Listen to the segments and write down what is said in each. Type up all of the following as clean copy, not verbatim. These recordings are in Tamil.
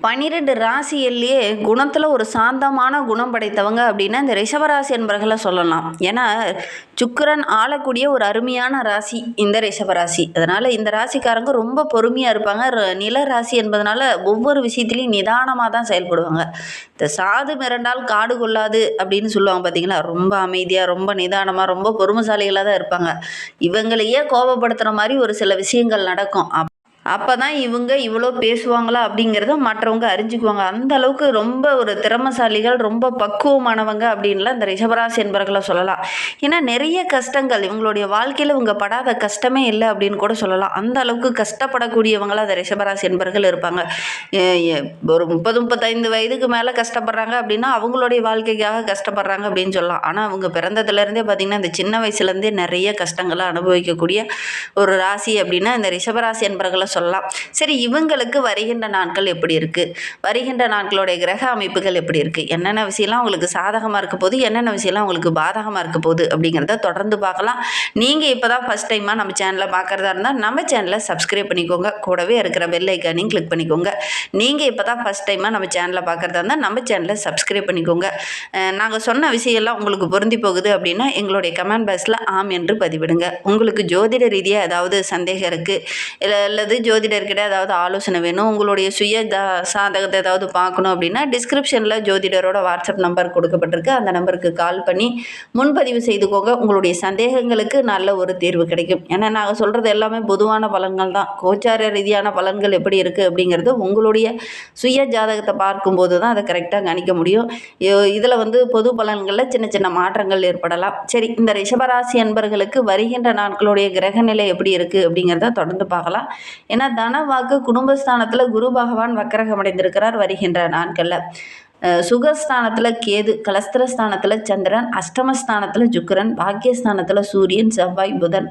12 ராசியிலேயே குணத்தில் ஒரு சாந்தமான குணம் படைத்தவங்க அப்படின்னா இந்த ரிஷபராசி என்பர்களை சொல்லலாம். ஏன்னா சுக்கிரன் ஆளக்கூடிய ஒரு அருமையான ராசி இந்த ரிஷபராசி. அதனால் இந்த ராசிக்காரங்க ரொம்ப பொறுமையாக இருப்பாங்க. நில ராசி என்பதனால ஒவ்வொரு விஷயத்துலையும் நிதானமாக தான் செயல்படுவாங்க. இந்த சாது மிரண்டால் காடு கொள்ளாது அப்படின்னு சொல்லுவாங்க பார்த்தீங்களா, ரொம்ப அமைதியாக ரொம்ப நிதானமாக ரொம்ப பொறுமைசாலிகளாக தான் இருப்பாங்க. இவங்களையே கோபப்படுத்துகிற மாதிரி ஒரு சில விஷயங்கள் நடக்கும். அப்போ தான் இவங்க இவ்வளோ பேசுவாங்களா அப்படிங்கிறத மற்றவங்க அறிஞ்சிக்குவாங்க. அந்த அளவுக்கு ரொம்ப ஒரு திறமைசாலிகள், ரொம்ப பக்குவமானவங்க அப்படின்லாம் இந்த ரிஷபராசி என்பர்களை சொல்லலாம். ஏன்னா நிறைய கஷ்டங்கள் இவங்களுடைய வாழ்க்கையில் இவங்க படாத கஷ்டமே இல்லை அப்படின்னு கூட சொல்லலாம். அந்த அளவுக்கு கஷ்டப்படக்கூடியவங்களாக அந்த ரிஷபராசி என்பர்கள் இருப்பாங்க. ஒரு 30-35 வயதுக்கு மேலே கஷ்டப்படுறாங்க அப்படின்னா அவங்களுடைய வாழ்க்கைக்காக கஷ்டப்படுறாங்க அப்படின்னு சொல்லலாம். ஆனால் அவங்க பிறந்ததுலேருந்தே பார்த்திங்கன்னா இந்த சின்ன வயசுலேருந்தே நிறைய கஷ்டங்களை அனுபவிக்கக்கூடிய ஒரு ராசி அப்படின்னா இந்த ரிஷபராசி என்பர்களை சொல்லலாம். சரி, இவங்களுக்கு வருகின்ற நாட்கள் எப்படி இருக்குது, வருகின்ற நாட்களுடைய கிரக அமைப்புகள் எப்படி இருக்குது, என்னென்ன விஷயம்லாம் உங்களுக்கு சாதகமாக இருக்க போகுது, என்னென்ன விஷயம்லாம் உங்களுக்கு பாதகமாக இருக்க போகுது அப்படிங்கிறத தொடர்ந்து பார்க்கலாம். நீங்கள் இப்போ தான் ஃபஸ்ட் டைமாக நம்ம சேனலை பார்க்குறதா இருந்தால் நம்ம சேனலை சப்ஸ்கிரைப் பண்ணிக்கோங்க. கூடவே இருக்கிற பெல் ஐக்கானையும் கிளிக் பண்ணிக்கோங்க. நீங்கள் இப்போ தான் ஃபஸ்ட் டைமாக நம்ம சேனலை பார்க்குறதா இருந்தால் நம்ம சேனலை சப்ஸ்கிரைப் பண்ணிக்கோங்க. நாங்கள் சொன்ன விஷயம்லாம் உங்களுக்கு பொருந்தி போகுது அப்படின்னா எங்களுடைய கமெண்ட் பாக்ஸில் ஆம் என்று பதிவிடுங்க. உங்களுக்கு ஜோதிட ரீதியாக ஏதாவது சந்தேகம் இருக்குது அல்லது ஜோதிடர்கிட்ட ஏதாவது ஆலோசனை வேணும், உங்களுடைய சுய சாதகத்தை ஏதாவது பார்க்கணும் அப்படின்னா டிஸ்கிரிப்ஷனில் ஜோதிடரோட வாட்ஸ்அப் நம்பர் கொடுக்கப்பட்டிருக்கு. அந்த நம்பருக்கு கால் பண்ணி முன்பதிவு செய்துக்கோங்க. உங்களுடைய சந்தேகங்களுக்கு நல்ல ஒரு தீர்வு கிடைக்கும். ஏன்னா நாங்கள் சொல்கிறது எல்லாமே பொதுவான பலன்கள் தான். கோச்சார ரீதியான பலன்கள் எப்படி இருக்குது அப்படிங்கிறது உங்களுடைய சுய ஜாதகத்தை பார்க்கும்போது தான் அதை கரெக்டாக கணிக்க முடியும். இதில் பொது பலன்களில் சின்ன சின்ன மாற்றங்கள் ஏற்படலாம். சரி, இந்த ரிஷபராசி அன்பர்களுக்கு வருகின்ற நாட்களுடைய கிரகநிலை எப்படி இருக்குது அப்படிங்கிறத தொடர்ந்து பார்க்கலாம். ஏன்னா தனவாக்கு குடும்பஸ்தானத்தில் குரு பகவான் வக்கரகம் அடைந்திருக்கிறார் வருகின்ற நாட்களில். சுகஸ்தானத்தில் கேது, கலஸ்திரஸ்தானத்தில் சந்திரன், அஷ்டமஸ்தானத்தில் சுக்கிரன், பாக்கியஸ்தானத்தில் சூரியன், செவ்வாய், புதன்,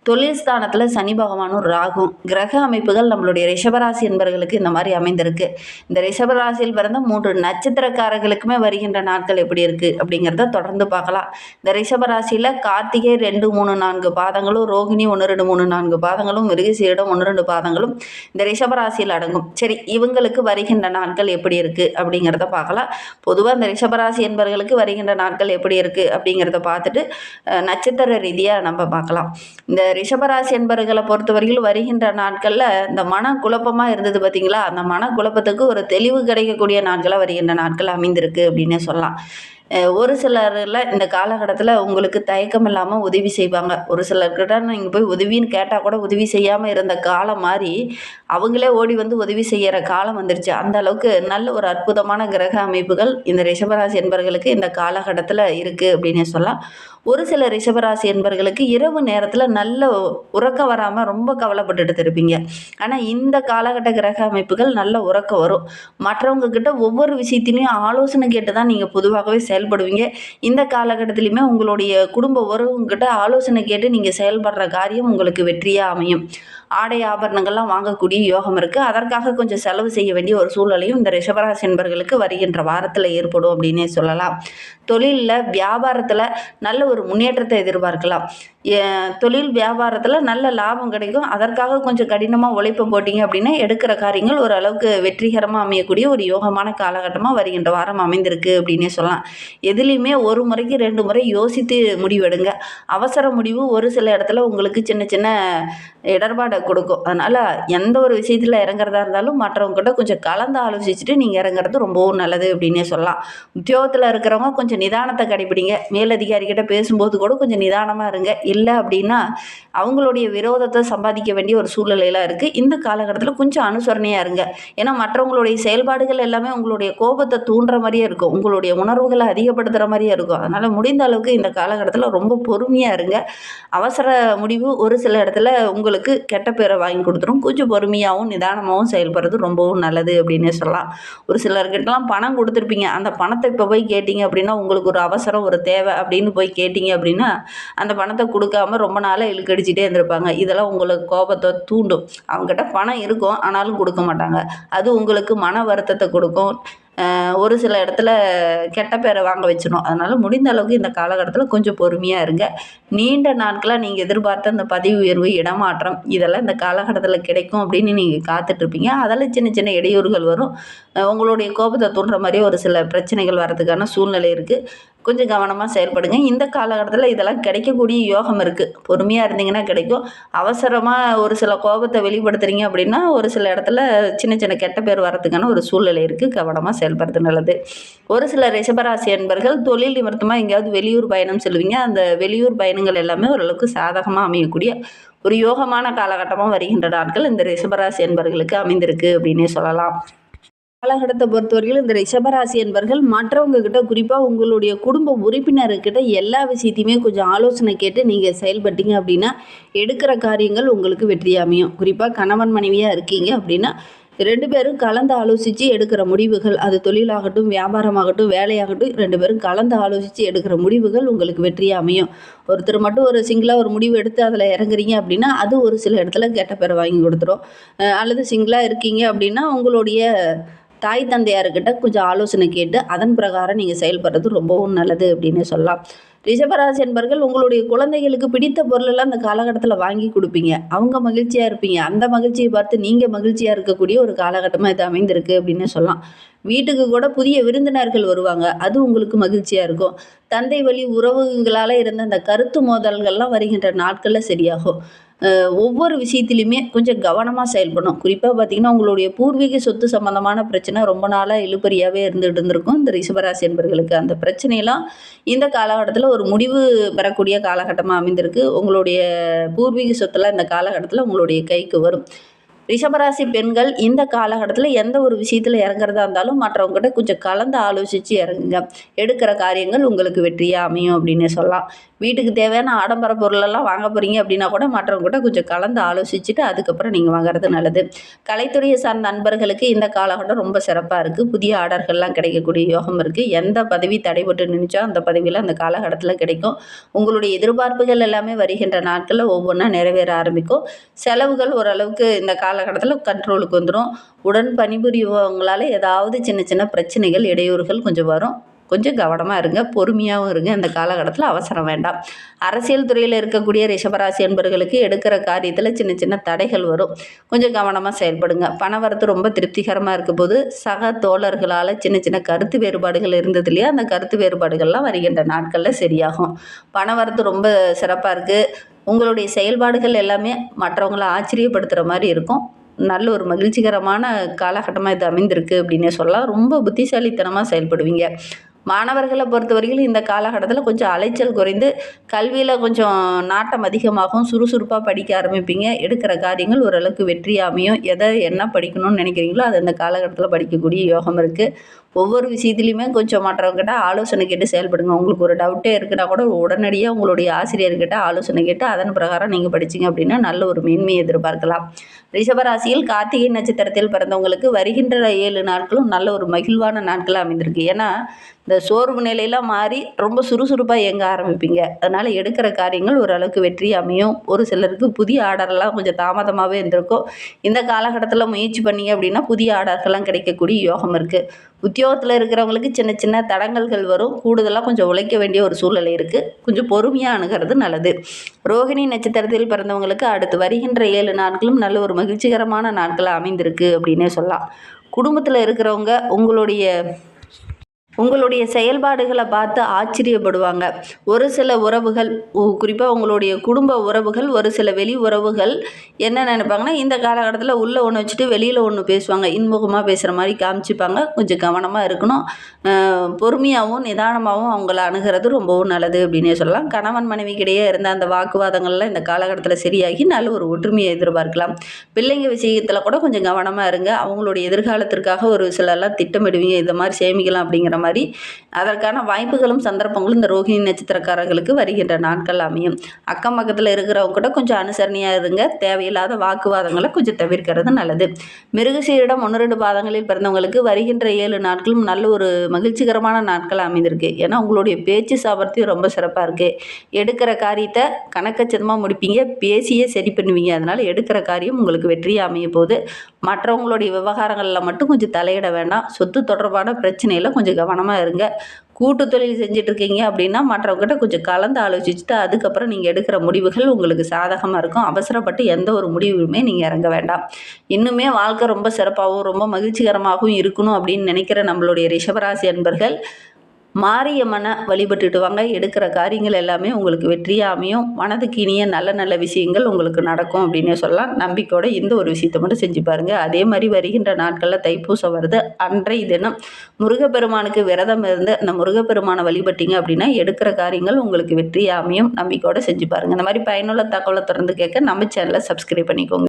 தொழில் ஸ்தானத்தில் சனி பகவானும் ராகும். கிரக அமைப்புகள் நம்மளுடைய ரிஷபராசி என்பவர்களுக்கு இந்த மாதிரி அமைந்திருக்கு. இந்த ரிஷபராசியில் பிறந்த 3 நட்சத்திரக்காரர்களுக்குமே வருகின்ற நாட்கள் எப்படி இருக்குது அப்படிங்கிறத தொடர்ந்து பார்க்கலாம். இந்த ரிஷபராசியில் கார்த்திகை 2, 3, 4 பாதங்களும், ரோகிணி 1, 2, 3, 4 பாதங்களும், மிருகசீரிடம் 1, 2 பாதங்களும் இந்த ரிஷபராசியில் அடங்கும். சரி, இவங்களுக்கு வருகின்ற நாட்கள் எப்படி இருக்குது அப்படிங்கிறத பார்க்கலாம். பொதுவாக இந்த ரிஷபராசி என்பவர்களுக்கு வருகின்ற நாட்கள் எப்படி இருக்குது அப்படிங்கிறத பார்த்துட்டு நட்சத்திர ரீதியாக நம்ம பார்க்கலாம். இந்த ரிஷபராசி என்பவர்களை பொறுத்தவரையில் வருகின்ற நாட்களில் இந்த மன குழப்பமாக இருந்தது பார்த்தீங்களா, அந்த மன குழப்பத்துக்கு ஒரு தெளிவு கிடைக்கக்கூடிய நாட்களாக வருகின்ற நாட்கள் அமைந்திருக்கு அப்படின்னே சொல்லலாம். ஒரு சிலரில் இந்த காலகட்டத்தில் உங்களுக்கு தயக்கம் இல்லாமல் உதவி செய்வாங்க. ஒரு சிலர்கிட்ட நீங்கள் போய் உதவின்னு கேட்டால் கூட உதவி செய்யாமல் இருந்த காலம் மாதிரி அவங்களே ஓடி வந்து உதவி செய்கிற காலம் வந்துருச்சு. அந்த அளவுக்கு நல்ல ஒரு அற்புதமான கிரக அமைப்புகள் இந்த ரிஷபராசி என்பவர்களுக்கு இந்த காலகட்டத்தில் இருக்குது அப்படின்னே சொல்லலாம். ஒரு சில ரிஷபராசி என்பவர்களுக்கு இரவு நேரத்தில் நல்ல உறக்கம் வராமல் ரொம்ப கவலைப்பட்டுட்டு இருப்பீங்க. ஆனால் இந்த காலகட்ட கிரக அமைப்புகள் நல்ல உறக்கம் வரும். மற்றவங்க கிட்ட ஒவ்வொரு விஷயத்திலையும் ஆலோசனை கேட்டு தான் நீங்கள் பொதுவாகவே செயல்படுவீங்க. இந்த காலகட்டத்திலையுமே உங்களுடைய குடும்ப உறவுங்கிட்ட ஆலோசனை கேட்டு நீங்கள் செயல்படுற காரியம் உங்களுக்கு வெற்றியாக அமையும். ஆடை ஆபரணங்கள்லாம் வாங்கக்கூடிய யோகம் இருக்குது. அதற்காக கொஞ்சம் செலவு செய்ய வேண்டிய ஒரு சூழ்நிலையும் இந்த ரிஷபராசி என்பவர்களுக்கு வருகின்ற வாரத்தில் ஏற்படும் அப்படின்னே சொல்லலாம். தொழிலில் வியாபாரத்தில் நல்ல ஒரு முன்னேற்றத்தை எதிர்பார்க்கலாம். தொழில் வியாபாரத்தில் நல்ல லாபம் கிடைக்கும். அதற்காக கொஞ்சம் கடினமாக உழைப்பு போட்டிங்க அப்படின்னா எடுக்கிற காரியங்கள் ஓரளவுக்கு வெற்றிகரமாக அமையக்கூடிய ஒரு யோகமான காலகட்டமாக வருகின்ற வாரம் அமைந்திருக்கு அப்படின்னே சொல்லலாம். எதுலேயுமே ஒரு முறைக்கு 2 முறை யோசித்து முடிவெடுங்க. அவசர முடிவு ஒரு சில இடத்துல உங்களுக்கு சின்ன சின்ன இடர்பாடை கொடுக்கும். அதனால் எந்த ஒரு விஷயத்தில் இறங்குறதா இருந்தாலும் மற்றவங்ககிட்ட கொஞ்சம் கலந்து ஆலோசிச்சுட்டு நீங்கள் இறங்குறது ரொம்பவும் நல்லது அப்படின்னே சொல்லலாம். உத்தியோகத்தில் இருக்கிறவங்க கொஞ்சம் நிதானத்தை கடைபிடிங்க. மேலதிகாரிகிட்ட பேசும்போது கூட கொஞ்சம் நிதானமாக இருங்க. இல்லை அப்படின்னா அவங்களுடைய விரோதத்தை சம்பாதிக்க வேண்டிய ஒரு சூழ்நிலையெல்லாம் இருக்குது. இந்த காலகட்டத்தில் கொஞ்சம் அனுசரணையாக இருங்க. ஏன்னா மற்றவங்களுடைய செயல்பாடுகள் எல்லாமே உங்களுடைய கோபத்தை தூண்டுற மாதிரியே இருக்கும், உங்களுடைய உணர்வுகளை அதிகப்படுத்துகிற மாதிரியே இருக்கும். அதனால் முடிந்த அளவுக்கு இந்த காலகட்டத்தில் ரொம்ப பொறுமையாக இருங்க. அவசர முடிவு ஒரு சில இடத்துல உங்களுக்கு கெட்ட பேரை வாங்கி கொடுத்துரும். கொஞ்சம் பொறுமையாகவும் நிதானமாகவும் செயல்படுறது ரொம்பவும் நல்லது அப்படின்னே சொல்லலாம். ஒரு சிலர்கிட்டலாம் பணம் கொடுத்துருப்பீங்க. அந்த பணத்தை இப்போ போய் கேட்டிங்க அப்படின்னா உங்களுக்கு ஒரு அவசரம் ஒரு தேவை அப்படின்னு போய் கேட்டிங்க அப்படின்னா அந்த பணத்தை கொடுக்காம ரொம்ப நாளாக இழுக்கடிச்சிட்டே இருந்திருப்பாங்க. இதெல்லாம் உங்களுக்கு கோபத்தை தூண்டும். அவங்ககிட்ட பணம் இருக்கும் ஆனாலும் கொடுக்க மாட்டாங்க. அது உங்களுக்கு மன வருத்தத்தை கொடுக்கும். ஒரு சில இடத்துல கெட்ட பேரை வாங்க வச்சிடும். அதனால் முடிந்த அளவுக்கு இந்த காலகட்டத்தில் கொஞ்சம் பொறுமையாக இருங்க. நீண்ட நாட்களாக நீங்கள் எதிர்பார்த்த அந்த பதவி உயர்வு, இடமாற்றம் இதெல்லாம் இந்த காலகட்டத்தில் கிடைக்கும் அப்படின்னு நீங்கள் காத்துட்ருப்பீங்க. அதில் சின்ன சின்ன இடையூறுகள் வரும். உங்களுடைய கோபத்தை தூண்டுற மாதிரியே ஒரு சில பிரச்சனைகள் வர்றதுக்கான சூழ்நிலை இருக்குது. கொஞ்சம் கவனமாக செயல்படுங்க. இந்த காலகட்டத்தில் இதெல்லாம் கிடைக்கக்கூடிய யோகம் இருக்குது. பொறுமையாக இருந்தீங்கன்னா கிடைக்கும். அவசரமாக ஒரு சில கோபத்தை வெளிப்படுத்துறீங்க அப்படின்னா ஒரு சில இடத்துல சின்ன சின்ன கெட்ட பேர் வர்றதுக்கான ஒரு சூழ்நிலை இருக்குது. கவனமாக செயல்படுறது நல்லது. ஒரு சில ரிஷபராசி அன்பர்கள் தொழில் நிமித்தமாக எங்கேயாவது வெளியூர் பயணம் செல்வீங்க. அந்த வெளியூர் பயணங்கள் எல்லாமே ஓரளவுக்கு சாதகமாக அமையக்கூடிய ஒரு யோகமான காலகட்டமாக வருகின்ற நாட்கள் இந்த ரிஷபராசி அன்பர்களுக்கு அமைந்திருக்கு அப்படின்னே சொல்லலாம். காலகட்டத்தை பொறுத்தவரையிலும் இந்த ரிஷபராசி என்பர்கள் மற்றவங்க கிட்ட, குறிப்பாக உங்களுடைய குடும்ப உறுப்பினர்கிட்ட எல்லா விஷயத்தையுமே கொஞ்சம் ஆலோசனை கேட்டு நீங்கள் செயல்பட்டீங்க அப்படின்னா எடுக்கிற காரியங்கள் உங்களுக்கு வெற்றி அமையும். குறிப்பாக கணவன் மனைவியாக இருக்கீங்க அப்படின்னா 2 பேரும் கலந்து ஆலோசித்து எடுக்கிற முடிவுகள், அது தொழிலாகட்டும், வியாபாரமாகட்டும், வேலையாகட்டும், 2 பேரும் கலந்து ஆலோசித்து எடுக்கிற முடிவுகள் உங்களுக்கு வெற்றியாக அமையும். ஒருத்தர் மட்டும் ஒரு சிங்கிளாக ஒரு முடிவு எடுத்து அதில் இறங்குறீங்க அப்படின்னா அது ஒரு சில இடத்துல கெட்ட பேரை வாங்கி கொடுத்துரும். அல்லது சிங்கிளாக இருக்கீங்க அப்படின்னா உங்களுடைய தாய் தந்தையார்கிட்ட கொஞ்சம் ஆலோசனை கேட்டு அதன் பிரகாரம் நீங்கள் செயல்படுறது ரொம்பவும் நல்லது அப்படின்னு சொல்லலாம். ரிஷபராசி என்பர்கள் உங்களுடைய குழந்தைகளுக்கு பிடித்த பொருளெல்லாம் அந்த காலகட்டத்தில் வாங்கி கொடுப்பீங்க. அவங்க மகிழ்ச்சியாக இருப்பீங்க. அந்த மகிழ்ச்சியை பார்த்து நீங்கள் மகிழ்ச்சியாக இருக்கக்கூடிய ஒரு காலகட்டமாக இது அமைந்திருக்கு அப்படின்னு சொல்லலாம். வீட்டுக்கு கூட புதிய விருந்தினர்கள் வருவாங்க. அது உங்களுக்கு மகிழ்ச்சியாக இருக்கும். தந்தை வழி உறவுகளால் இருந்த அந்த கருத்து மோதல்கள்லாம் வருகின்ற நாட்களில் சரியாகும். ஒவ்வொரு விஷயத்துலையுமே கொஞ்சம் கவனமாக செயல்படணும். குறிப்பாக பார்த்திங்கன்னா உங்களுடைய பூர்வீக சொத்து சம்மந்தமான பிரச்சனை ரொம்ப நாளாக இழுபறியாகவே இருந்துகிட்டு இருந்திருக்கும் இந்த ரிஷபராசி என்பர்களுக்கு. அந்த பிரச்சனையெல்லாம் இந்த காலகட்டத்தில் ஒரு முடிவு பெறக்கூடிய காலகட்டமாக அமைந்திருக்கு. உங்களுடைய பூர்வீக சொத்தெல்லாம் இந்த காலகட்டத்தில் உங்களுடைய கைக்கு வரும். ரிஷபராசி பெண்கள் இந்த காலகட்டத்தில் எந்த ஒரு விஷயத்தில் இறங்குறதா இருந்தாலும் மற்றவங்ககிட்ட கொஞ்சம் கலந்து ஆலோசித்து இறங்குங்க. எடுக்கிற காரியங்கள் உங்களுக்கு வெற்றியாக அமையும் அப்படின்னு சொல்லலாம். வீட்டுக்கு தேவையான ஆடம்பர பொருளெல்லாம் வாங்க போகிறீங்க அப்படின்னா கூட மற்றவங்ககிட்ட கொஞ்சம் கலந்து ஆலோசிச்சுட்டு அதுக்கப்புறம் நீங்கள் வாங்குறது நல்லது. கலைத்துறையை சார்ந்த நண்பர்களுக்கு இந்த காலகட்டம் ரொம்ப சிறப்பாக இருக்குது. புதிய ஆர்டர்கள்லாம் கிடைக்கக்கூடிய யோகம் இருக்குது. எந்த பதவி தடைபட்டு நினைச்சோ அந்த பதவியில் அந்த காலகட்டத்தில் கிடைக்கும். உங்களுடைய எதிர்பார்ப்புகள் எல்லாமே வருகின்ற நாட்களில் ஒவ்வொன்றா நிறைவேற ஆரம்பிக்கும். செலவுகள் ஓரளவுக்கு இந்த காலகட்டத்தில் கண்ட்ரோலுக்கு வந்துடும். உடன் பணிபுரிவங்களால் ஏதாவது சின்ன சின்ன பிரச்சனைகள், இடையூறுகள் கொஞ்சம் வரும். கொஞ்சம் கவனமாக இருங்க. பொறுமையாகவும் இருங்க. இந்த காலகட்டத்தில் அவசரம் வேண்டாம். அரசியல் துறையில் இருக்கக்கூடிய ரிஷபராசி என்பர்களுக்கு எடுக்கிற காரியத்தில் சின்ன சின்ன தடைகள் வரும். கொஞ்சம் கவனமாக செயல்படுங்க. பணவரத்து ரொம்ப திருப்திகரமாக இருக்க போது சக தோழர்களால் சின்ன சின்ன கருத்து வேறுபாடுகள் இருந்தது இல்லையா, அந்த கருத்து வேறுபாடுகள்லாம் வருகின்ற நாட்களில் சரியாகும். பணவரத்து ரொம்ப சிறப்பாக இருக்குது. உங்களுடைய செயல்பாடுகள் எல்லாமே மற்றவங்களை ஆச்சரியப்படுத்துகிற மாதிரி இருக்கும். நல்ல ஒரு மகிழ்ச்சிகரமான காலகட்டமாக இது அமைந்திருக்கு அப்படின்னே சொல்லலாம். ரொம்ப புத்திசாலித்தனமாக செயல்படுவீங்க. மாணவர்களை பொறுத்தவரைக்கும் இந்த காலகட்டத்தில் கொஞ்சம் அலைச்சல் குறைந்து கல்வியில் கொஞ்சம் நாட்டம் அதிகமாகும். சுறுசுறுப்பாக படிக்க ஆரம்பிப்பீங்க. எடுக்கிற காரியங்கள் ஓரளவுக்கு வெற்றி அமையும். என்ன படிக்கணும்னு நினைக்கிறீங்களோ அது அந்த காலகட்டத்தில் படிக்கக்கூடிய யோகம் இருக்குது. ஒவ்வொரு விஷயத்துலையுமே கொஞ்சம் மற்றவங்ககிட்ட ஆலோசனை கேட்டு செயல்படுங்க. உங்களுக்கு ஒரு டவுட்டே இருக்குன்னா கூட உடனடியாக உங்களுடைய ஆசிரியர்கிட்ட ஆலோசனை கேட்டு அதன் பிரகாரம் நீங்கள் படிச்சிங்க அப்படின்னா நல்ல ஒரு மேன்மையை எதிர்பார்க்கலாம். ரிஷபராசியில் கார்த்திகை நட்சத்திரத்தில் பிறந்தவங்களுக்கு வருகின்ற 7 நாட்களும் நல்ல ஒரு மகிழ்வான நாட்களாக அமைந்திருக்கு. ஏன்னா இந்த சோர்வு நிலையெல்லாம் மாறி ரொம்ப சுறுசுறுப்பாக இயங்க ஆரம்பிப்பீங்க. அதனால் எடுக்கிற காரியங்கள் ஓரளவுக்கு வெற்றி அமையும். ஒரு சிலருக்கு புதிய ஆர்டர்லாம் கொஞ்சம் தாமதமாகவே இருந்திருக்கும். இந்த காலகட்டத்தில் முயற்சி பண்ணிங்க அப்படின்னா புதிய ஆர்டர்கள்லாம் கிடைக்கக்கூடிய யோகம் இருக்குது. உத்தியோகத்தில் இருக்கிறவங்களுக்கு சின்ன சின்ன தடங்கல்கள் வரும். கூடுதலாக கொஞ்சம் உழைக்க வேண்டிய ஒரு சூழ்நிலை இருக்குது. கொஞ்சம் பொறுமையாக அணுகிறது நல்லது. ரோகிணி நட்சத்திரத்தில் பிறந்தவங்களுக்கு அடுத்து வருகின்ற 7 நாட்களும் நல்ல ஒரு மகிழ்ச்சிகரமான நாட்களாக அமைந்திருக்கு அப்படின்னே சொல்லலாம். குடும்பத்தில் இருக்கிறவங்க உங்களுடைய செயல்பாடுகளை பார்த்து ஆச்சரியப்படுவாங்க. ஒரு சில உறவுகள், குறிப்பாக உங்களுடைய குடும்ப உறவுகள், ஒரு சில வெளி உறவுகள் என்ன நினைப்பாங்கன்னா இந்த காலகட்டத்தில் உள்ளே ஒன்று வச்சுட்டு வெளியில் ஒன்று பேசுவாங்க. இன்முகமாக பேசுகிற மாதிரி காமிச்சிப்பாங்க. கொஞ்சம் கவனமாக இருக்கணும். பொறுமையாகவும் நிதானமாகவும் அவங்கள அணுகிறது ரொம்பவும் நல்லது அப்படின்னே சொல்லலாம். கணவன் மனைவிக்கிடையே இருந்த அந்த வாக்குவாதங்கள்லாம் இந்த காலகட்டத்தில் சரியாகி நல்ல ஒரு ஒற்றுமையை எதிர்பார்க்கலாம். பிள்ளைங்க விஷயத்தில் கூட கொஞ்சம் கவனமாக இருங்க. அவங்களுடைய எதிர்காலத்திற்காக ஒரு சிலர்லாம் திட்டமிடுவீங்க. இந்த மாதிரி சேமிக்கலாம் அப்படிங்கிற மாதிரி அதற்கான வாய்ப்புகளும் சந்தர்ப்பங்களும் இந்த ரோஹிணி நட்சத்திரக்காரர்களுக்கு வருகின்ற நாட்கள் அமையும். அக்கம் பக்கத்தில் இருக்கிறவங்க கூட கொஞ்சம் அனுசரணையாக இருங்க. தேவையில்லாத வாக்குவாதங்களை கொஞ்சம் தவிர்க்கிறது நல்லது. மிருகசீரிடம் 1-2 பாதங்களில் பிறந்தவங்களுக்கு வருகின்ற 7 நாட்களும் நல்ல ஒரு மகிழ்ச்சிகரமான நாட்கள் அமைந்திருக்கு. ஏன்னா உங்களுடைய பேச்சு சாமர்த்தியம் ரொம்ப சிறப்பாக இருக்குது. எடுக்கிற காரியத்தை கணக்கச்சிதமாக முடிப்பீங்க, பேசியே சரி பண்ணுவீங்க. அதனால் எடுக்கிற காரியம் உங்களுக்கு வெற்றியாக அமைய போகுது. மற்றவங்களுடைய விவகாரங்களில் மட்டும் கொஞ்சம் தலையிட வேண்டாம். சொத்து தொடர்பான பிரச்சனையில் கொஞ்சம் கவனமாக இருங்க. கூட்டு தொழில் செஞ்சிட்ருக்கீங்க அப்படின்னா மற்றவங்ககிட்ட கொஞ்சம் கலந்து ஆலோசிச்சுட்டு அதுக்கப்புறம் நீங்கள் எடுக்கிற முடிவுகள் உங்களுக்கு சாதகமாக இருக்கும். அவசரப்பட்டு எந்த ஒரு முடிவுமே நீங்கள் இறங்க வேண்டாம். இன்னுமே வாழ்க்கை ரொம்ப சிறப்பாகவும் ரொம்ப மகிழ்ச்சிகரமாகவும் இருக்கணும் அப்படின்னு நினைக்கிற நம்மளுடைய ரிஷபராசி அன்பர்கள் மாரியம்மனை வழிபட்டுட்டு வாங்க. எடுக்கிற காரியங்கள் எல்லாமே உங்களுக்கு வெற்றியாக அமையும். மனதுக்கு இனிய நல்ல நல்ல விஷயங்கள் உங்களுக்கு நடக்கும் அப்படின்னே சொல்லலாம். நம்பிக்கையோட இந்த ஒரு விஷயத்தை மட்டும் செஞ்சு பாருங்கள். அதே மாதிரி வருகின்ற நாட்களில் தைப்பூசம் வருது. அன்றைய தினம் முருகப்பெருமானுக்கு விரதம் இருந்து அந்த முருகப்பெருமானை வழிபட்டீங்க அப்படின்னா எடுக்கிற காரியங்கள் உங்களுக்கு வெற்றியாக அமையும். நம்பிக்கையோட செஞ்சு பாருங்கள். இந்த மாதிரி பயனுள்ள தகவலை தொடர்ந்து கேட்க நம்ம சேனலை சப்ஸ்கிரைப் பண்ணிக்கோங்க.